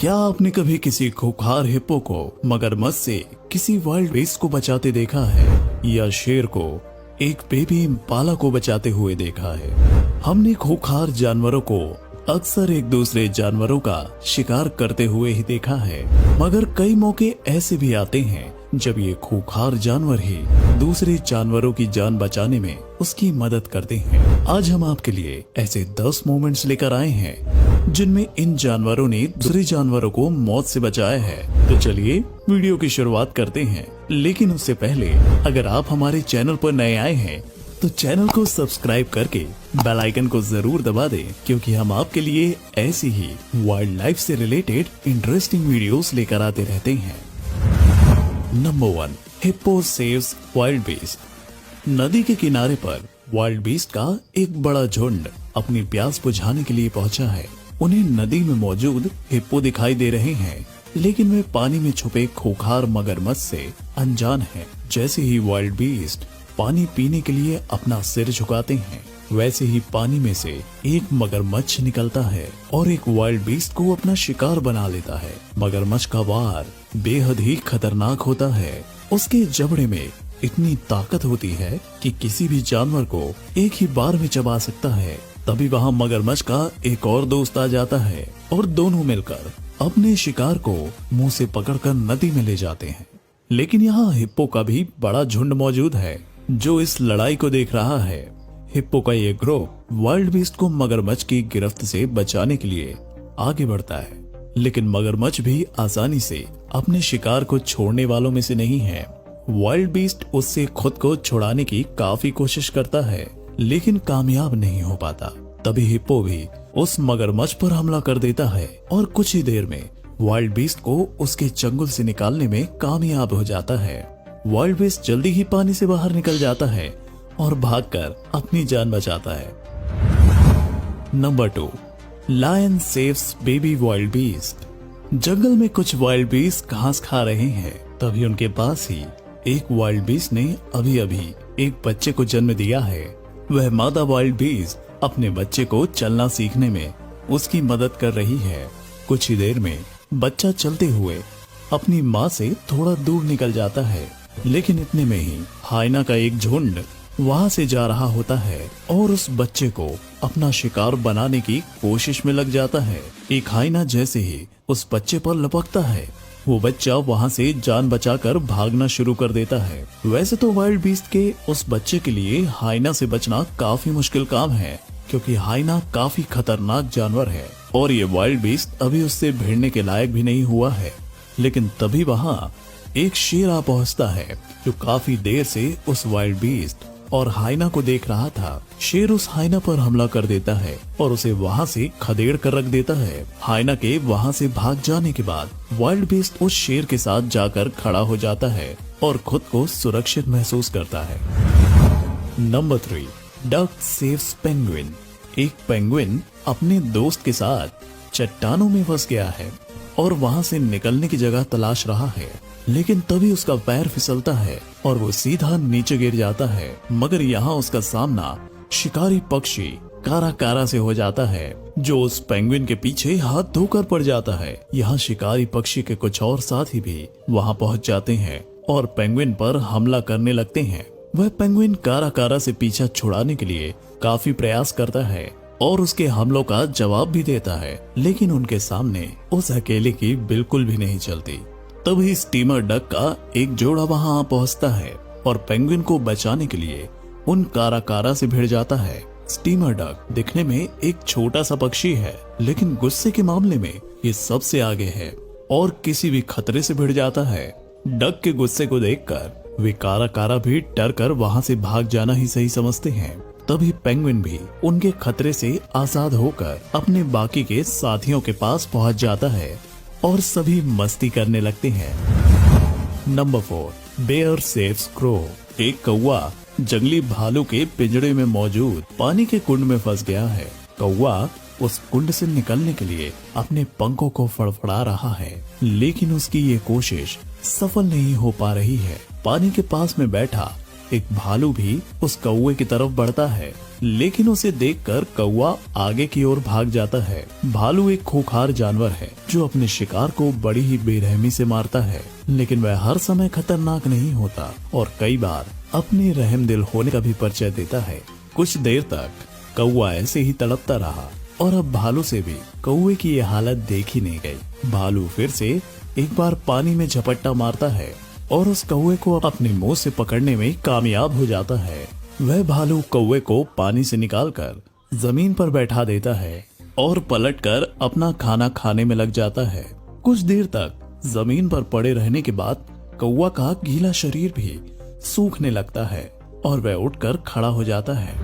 क्या आपने कभी किसी खूंखार हिप्पो को मगरमच्छ से किसी वाइल्ड बीस्ट को बचाते देखा है, या शेर को एक बेबी इम्पाला को बचाते हुए देखा है? हमने खूंखार जानवरों को अक्सर एक दूसरे जानवरों का शिकार करते हुए ही देखा है, मगर कई मौके ऐसे भी आते हैं जब ये खूंखार जानवर ही दूसरे जानवरों की जान बचाने में उसकी मदद करते हैं। आज हम आपके लिए ऐसे 10 मोमेंट्स लेकर आए हैं जिनमें इन जानवरों ने दूसरे जानवरों को मौत से बचाया है। तो चलिए वीडियो की शुरुआत करते हैं, लेकिन उससे पहले अगर आप हमारे चैनल पर नए आए हैं तो चैनल को सब्सक्राइब करके बेल आइकन को जरूर दबा दें, क्योंकि हम आपके लिए ऐसी ही वाइल्ड लाइफ से रिलेटेड इंटरेस्टिंग वीडियोस लेकर आते रहते हैं। Number 1, hippo saves wild beast. नदी के किनारे पर वाइल्ड बीस्ट का एक बड़ा झुंड अपनी प्यास बुझाने के लिए पहुंचा है। उन्हें नदी में मौजूद हिप्पो दिखाई दे रहे हैं, लेकिन वे पानी में छुपे खूंखार मगरमच्छ से अनजान हैं। जैसे ही वाइल्ड बीस्ट पानी पीने के लिए अपना सिर झुकाते हैं, वैसे ही पानी में से एक मगरमच्छ निकलता है और एक वाइल्ड बीस्ट को अपना शिकार बना लेता है। मगरमच्छ का वार बेहद ही खतरनाक होता है। उसके जबड़े में इतनी ताकत होती है कि किसी भी जानवर को एक ही बार में चबा सकता है। तभी वहाँ मगरमच्छ का एक और दोस्त आ जाता है और दोनों मिलकर अपने शिकार को मुंह से पकड़कर नदी में ले जाते हैं। लेकिन यहाँ हिप्पो का भी बड़ा झुंड मौजूद है जो इस लड़ाई को देख रहा है। हिप्पो का ये ग्रुप वाइल्ड बीस्ट को मगरमच्छ की गिरफ्त से बचाने के लिए आगे बढ़ता है, लेकिन मगरमच्छ भी आसानी से अपने शिकार को छोड़ने वालों में से नहीं है। वाइल्ड बीस्ट उससे खुद को छुड़ाने की काफी कोशिश करता है, लेकिन कामयाब नहीं हो पाता। तभी हिप्पो भी उस मगरमच्छ पर हमला कर देता है और कुछ ही देर में वाइल्ड बीस्ट को उसके चंगुल से निकालने में कामयाब हो जाता है। वाइल्ड बीस्ट जल्दी ही पानी से बाहर निकल जाता है और भागकर अपनी जान बचाता है। Number 2, lion saves baby wild beast. जंगल में कुछ वाइल्ड बीस्ट घास खा रहे हैं, तभी उनके पास ही एक वाइल्ड बीस्ट ने अभी अभी एक बच्चे को जन्म दिया है। वह मादा वाइल्ड बीस्ट अपने बच्चे को चलना सीखने में उसकी मदद कर रही है। कुछ ही देर में बच्चा चलते हुए अपनी माँ से थोड़ा दूर निकल जाता है, लेकिन इतने में ही हाइना का एक झुंड वहां से जा रहा होता है और उस बच्चे को अपना शिकार बनाने की कोशिश में लग जाता है। एक हाइना जैसे ही उस बच्चे पर लपकता है, वो बच्चा वहां से जान बचाकर भागना शुरू कर देता है। वैसे तो वाइल्ड बीस्ट के उस बच्चे के लिए हाइना से बचना काफी मुश्किल काम है, क्योंकि हाइना काफी खतरनाक जानवर है और ये वाइल्ड बीस्ट अभी उससे भिड़ने के लायक भी नहीं हुआ है। लेकिन तभी वहाँ एक शेर आ पहुंचता है जो काफी देर से उस वाइल्ड बीस्ट और हाइना को देख रहा था। शेर उस हाइना पर हमला कर देता है और उसे वहां से खदेड़ कर रख देता है। हाइना के वहां से भाग जाने के बाद वाइल्ड बीस्ट उस शेर के साथ जाकर खड़ा हो जाता है और खुद को सुरक्षित महसूस करता है। Number 3, duck saves penguin. एक पेंगुइन अपने दोस्त के साथ चट्टानों में फंस गया है और वहां से निकलने की जगह तलाश रहा है, लेकिन तभी उसका पैर फिसलता है और वो सीधा नीचे गिर जाता है। मगर यहाँ उसका सामना शिकारी पक्षी कारा से हो जाता है, जो उस पेंगुइन के पीछे हाथ धोकर पड़ जाता है। यहाँ शिकारी पक्षी के कुछ और साथी भी वहाँ पहुँच जाते हैं और पेंगुइन पर हमला करने लगते हैं। वह पेंगुइन कारा से पीछा छुड़ाने के लिए काफी प्रयास करता है और उसके हमलों का जवाब भी देता है, लेकिन उनके सामने उस अकेले की बिल्कुल भी नहीं चलती। तभी स्टीमर डक का एक जोड़ा वहां पहुंचता है और पेंगुइन को बचाने के लिए उन कारा से भिड़ जाता है। स्टीमर डक दिखने में एक छोटा सा पक्षी है, लेकिन गुस्से के मामले में ये सबसे आगे है और किसी भी खतरे से भिड़ जाता है। डक के गुस्से को देखकर वे कारा भी डर कर वहां से भाग जाना ही सही समझते हैं। तभी पेंगुइन भी उनके खतरे से आजाद होकर अपने बाकी के साथियों के पास पहुंच जाता है और सभी मस्ती करने लगते हैं। Number 4, bear saves crow. एक कौवा जंगली भालू के पिंजरे में मौजूद पानी के कुंड में फंस गया है। कौवा उस कुंड से निकलने के लिए अपने पंखों को फड़फड़ा रहा है, लेकिन उसकी ये कोशिश सफल नहीं हो पा रही है। पानी के पास में बैठा एक भालू भी उस कौवे की तरफ बढ़ता है, लेकिन उसे देखकर कौवा आगे की ओर भाग जाता है। भालू एक खूंखार जानवर है जो अपने शिकार को बड़ी ही बेरहमी से मारता है, लेकिन वह हर समय खतरनाक नहीं होता और कई बार अपने रहमदिल होने का भी परिचय देता है। कुछ देर तक कौवा ऐसे ही तड़पता रहा और अब भालू से भी कौवे की ये हालत देखी नहीं गई। भालू फिर से एक बार पानी में झपट्टा मारता है और उस कौवे को अपने मुंह से पकड़ने में कामयाब हो जाता है। वह भालू कौवे को पानी से निकालकर जमीन पर बैठा देता है और पलटकर अपना खाना खाने में लग जाता है। कुछ देर तक जमीन पर पड़े रहने के बाद कौवा का गीला शरीर भी सूखने लगता है और वह उठकर खड़ा हो जाता है।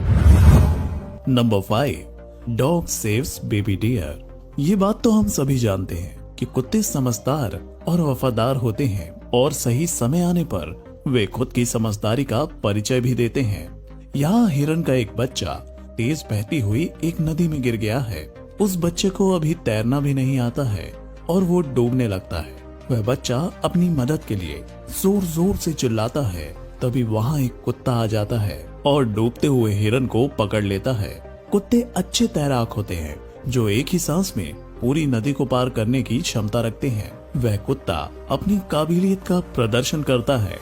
Number 5, dog saves baby deer. ये बात तो हम सभी जानते हैं कि कुत्ते समझदार और वफादार होते हैं और सही समय आने पर वे खुद की समझदारी का परिचय भी देते हैं। यहाँ हिरन का एक बच्चा तेज बहती हुई एक नदी में गिर गया है। उस बच्चे को अभी तैरना भी नहीं आता है और वो डूबने लगता है। वह बच्चा अपनी मदद के लिए जोर जोर से चिल्लाता है। तभी वहाँ एक कुत्ता आ जाता है और डूबते हुए हिरन को पकड़ लेता है। कुत्ते अच्छे तैराक होते हैं जो एक ही सांस में पूरी नदी को पार करने की क्षमता रखते हैं। वह कुत्ता अपनी काबिलियत का प्रदर्शन करता है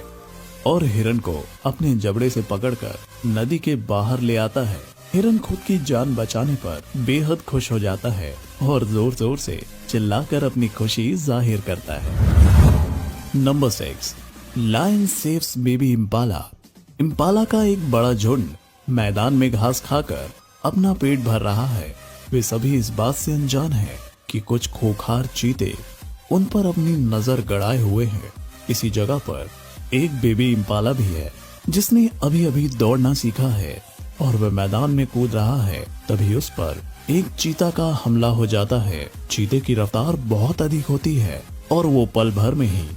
और हिरन को अपने जबड़े से पकड़कर नदी के बाहर ले आता है। हिरन खुद की जान बचाने पर बेहद खुश हो जाता है और जोर जोर से चिल्लाकर अपनी खुशी जाहिर करता है। Number 6, lion saves baby impala. Impala का एक बड़ा झुंड मैदान में घास खाकर अपना पेट भर रहा है। वे सभी इस बात से अनजान हैं कि कुछ खूंखार चीते उन पर अपनी नजर गड़ाए हुए हैं। इसी जगह पर एक बेबी इम्पाला भी है जिसने अभी अभी दौड़ना सीखा है और वह मैदान में कूद रहा है। तभी उस पर एक चीता का हमला हो जाता है। चीते की रफ्तार बहुत अधिक होती है और वो पल भर में ही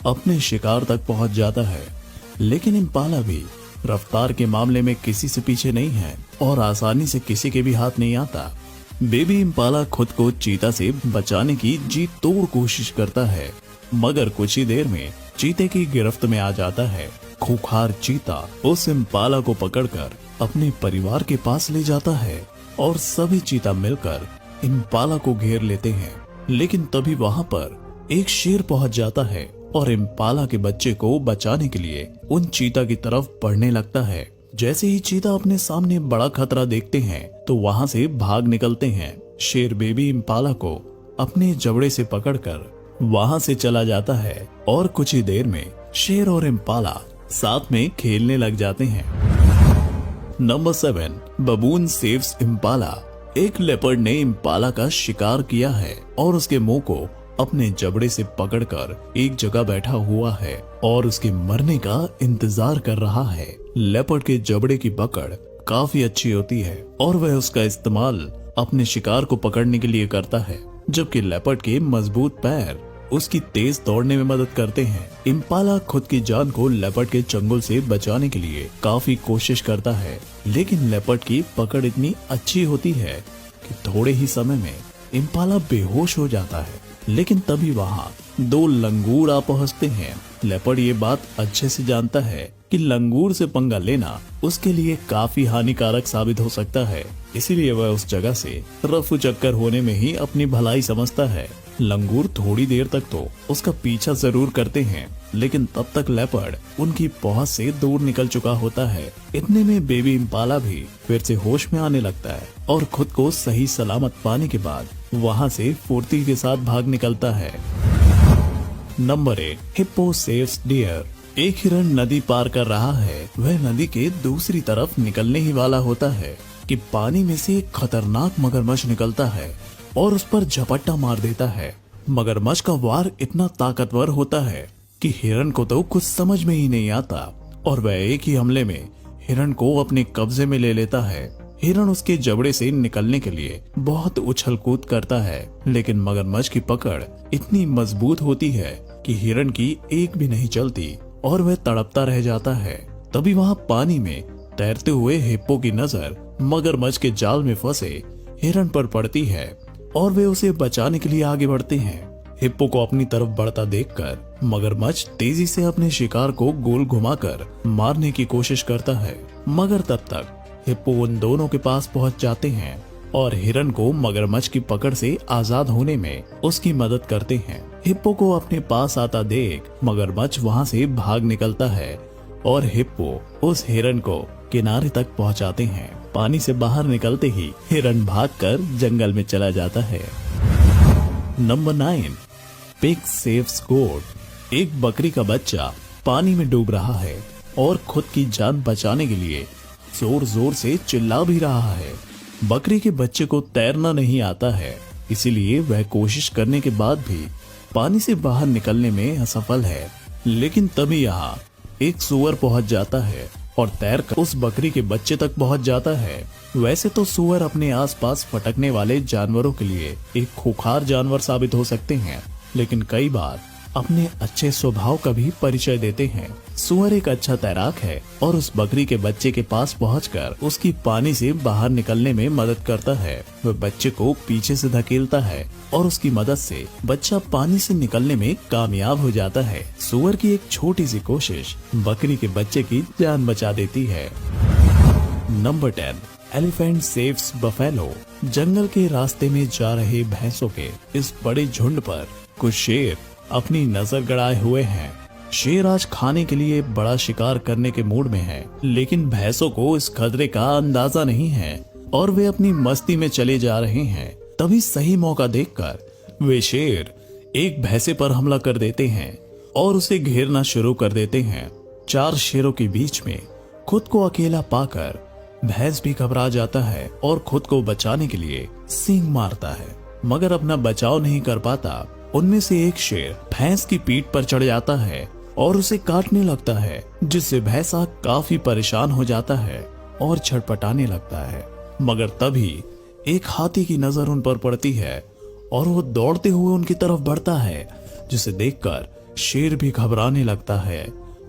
अपने शिकार तक पहुंच जाता है, लेकिन इम्पाला भी रफ्तार के मामले में किसी से पीछे नहीं है और आसानी से किसी के भी हाथ नहीं आता। बेबी इम्पाला खुद को चीता से बचाने की जी तोड़ कोशिश करता है, मगर कुछ ही देर में चीते की गिरफ्त में आ जाता है। खूंखार चीता उस इम्पाला को पकड़कर अपने परिवार के पास ले जाता है और सभी चीता मिलकर इम्पाला को घेर लेते हैं। लेकिन तभी वहाँ पर एक शेर पहुँच जाता है और इम्पाला के बच्चे को बचाने के लिए उन चीता की तरफ बढ़ने लगता है। जैसे ही चीता अपने सामने बड़ा खतरा देखते हैं तो वहाँ से भाग निकलते हैं। शेर बेबी इम्पाला को अपने जबड़े से पकड़कर वहाँ से चला जाता है और कुछ ही देर में शेर और इम्पाला साथ में खेलने लग जाते हैं। Number 7, बबून saves Impala. एक लेपर्ड ने इम्पाला का शिकार किया है और उसके मुंह को अपने जबड़े से पकड़कर एक जगह बैठा हुआ है और उसके मरने का इंतजार कर रहा है। लेपर्ड के जबड़े की पकड़ काफी अच्छी होती है और वह उसका इस्तेमाल अपने शिकार को पकड़ने के लिए करता है, जबकि लेपर्ड के मजबूत पैर उसकी तेज दौड़ने में मदद करते हैं। इम्पाला खुद की जान को लेपर्ड के चंगुल से बचाने के लिए काफी कोशिश करता है, लेकिन लेपर्ड की पकड़ इतनी अच्छी होती है कि थोड़े ही समय में इम्पाला बेहोश हो जाता है। लेकिन तभी वहाँ 2 लंगूर आ पहुँचते हैं। लेपर्ड ये बात अच्छे से जानता है कि लंगूर से पंगा लेना उसके लिए काफी हानिकारक साबित हो सकता है, इसीलिए वह उस जगह से रफू चक्कर होने में ही अपनी भलाई समझता है। लंगूर थोड़ी देर तक तो उसका पीछा जरूर करते हैं, लेकिन तब तक लेपर्ड उनकी पहुंच से दूर निकल चुका होता है। इतने में बेबी इम्पाला भी फिर से होश में आने लगता है और खुद को सही सलामत पाने के बाद वहां से फुर्ती के साथ भाग निकलता है। Number 8, hippo saves deer. एक हिरन नदी पार कर रहा है। वह नदी के दूसरी तरफ निकलने ही वाला होता है कि पानी में से एक खतरनाक मगरमच्छ निकलता है और उस पर झपट्टा मार देता है। मगरमच्छ का वार इतना ताकतवर होता है कि हिरन को तो कुछ समझ में ही नहीं आता और वह एक ही हमले में हिरन को अपने कब्जे में ले लेता है। हिरन उसके जबड़े से निकलने के लिए बहुत उछल कूद करता है, लेकिन मगरमच्छ की पकड़ इतनी मजबूत होती है कि हिरन की एक भी नहीं चलती और वह तड़पता रह जाता है। तभी वहाँ पानी में तैरते हुए हिप्पो की नजर मगरमच्छ के जाल में फंसे हिरन पर पड़ती है और वे उसे बचाने के लिए आगे बढ़ते हैं। हिप्पो को अपनी तरफ बढ़ता देखकर मगरमच्छ तेजी से अपने शिकार को गोल घुमाकर मारने की कोशिश करता है, मगर तब तक हिप्पो उन दोनों के पास पहुंच जाते हैं और हिरन को मगरमच्छ की पकड़ से आजाद होने में उसकी मदद करते हैं। हिप्पो को अपने पास आता देख मगरमच्छ वहां से भाग निकलता है और हिप्पो उस हिरन को किनारे तक पहुंचाते हैं। पानी से बाहर निकलते ही हिरन भागकर जंगल में चला जाता है। नंबर 9, पिग सेव्स गोट। एक बकरी का बच्चा पानी में डूब रहा है और खुद की जान बचाने के लिए जोर जोर से चिल्ला भी रहा है। बकरी के बच्चे को तैरना नहीं आता है, इसीलिए वह कोशिश करने के बाद भी पानी से बाहर निकलने में असफल है। लेकिन तभी यहाँ एक सूअर पहुंच जाता है और तैरकर उस बकरी के बच्चे तक पहुंच जाता है। वैसे तो सूअर अपने आसपास भटकने वाले जानवरों के लिए एक खूंखार जानवर साबित हो सकते हैं, लेकिन कई बार अपने अच्छे स्वभाव का भी परिचय देते हैं। सूअर एक अच्छा तैराक है और उस बकरी के बच्चे के पास पहुंचकर उसकी पानी से बाहर निकलने में मदद करता है। वह बच्चे को पीछे से धकेलता है और उसकी मदद से बच्चा पानी से निकलने में कामयाब हो जाता है। सूअर की एक छोटी सी कोशिश बकरी के बच्चे की जान बचा देती है। Number 10, elephant saves buffalo. जंगल के रास्ते में जा रहे भैंसों के इस बड़े झुंड पर कुछ शेर अपनी नजर गड़ाए हुए हैं। शेर आज खाने के लिए बड़ा शिकार करने के मूड में है, लेकिन भैंसों को इस खतरे का अंदाजा नहीं है और वे अपनी मस्ती में चले जा रहे हैं। तभी सही मौका देखकर वे शेर एक भैंसे पर हमला कर देते हैं और उसे घेरना शुरू कर देते हैं। 4 शेरों के बीच में खुद को अकेला पाकर भैंस भी घबरा जाता है और खुद को बचाने के लिए सींग मारता है, मगर अपना बचाव नहीं कर पाता। उनमें से एक शेर भैंस की पीठ पर चढ़ जाता है और उसे काटने लगता है, जिससे भैंसा काफी परेशान हो जाता है और छटपटाने लगता है। मगर तभी एक हाथी की नजर उन पर पड़ती है और वो दौड़ते हुए उनकी तरफ बढ़ता है, जिसे देखकर शेर भी घबराने लगता है।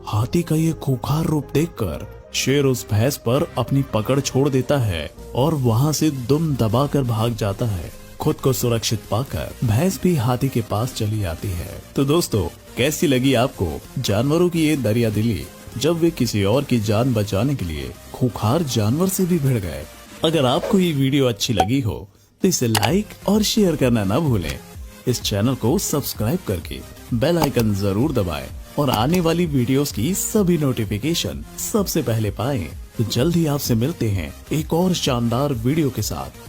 हाथी का ये खूंखार रूप देखकर शेर उस भैंस पर अपनी पकड़ छोड़ देता है और वहां से दुम दबाकर भाग जाता है। खुद को सुरक्षित पाकर भैंस भी हाथी के पास चली आती है। तो दोस्तों, कैसी लगी आपको जानवरों की ये दरिया दिली, जब वे किसी और की जान बचाने के लिए खूंखार जानवर से भी भिड़ गए। अगर आपको ये वीडियो अच्छी लगी हो तो इसे लाइक और शेयर करना न भूलें। इस चैनल को सब्सक्राइब करके बेल आइकन जरूर दबाएं और आने वाली वीडियोस की सभी नोटिफिकेशन सबसे पहले पाएं। तो जल्द ही आपसे मिलते हैं एक और शानदार वीडियो के साथ।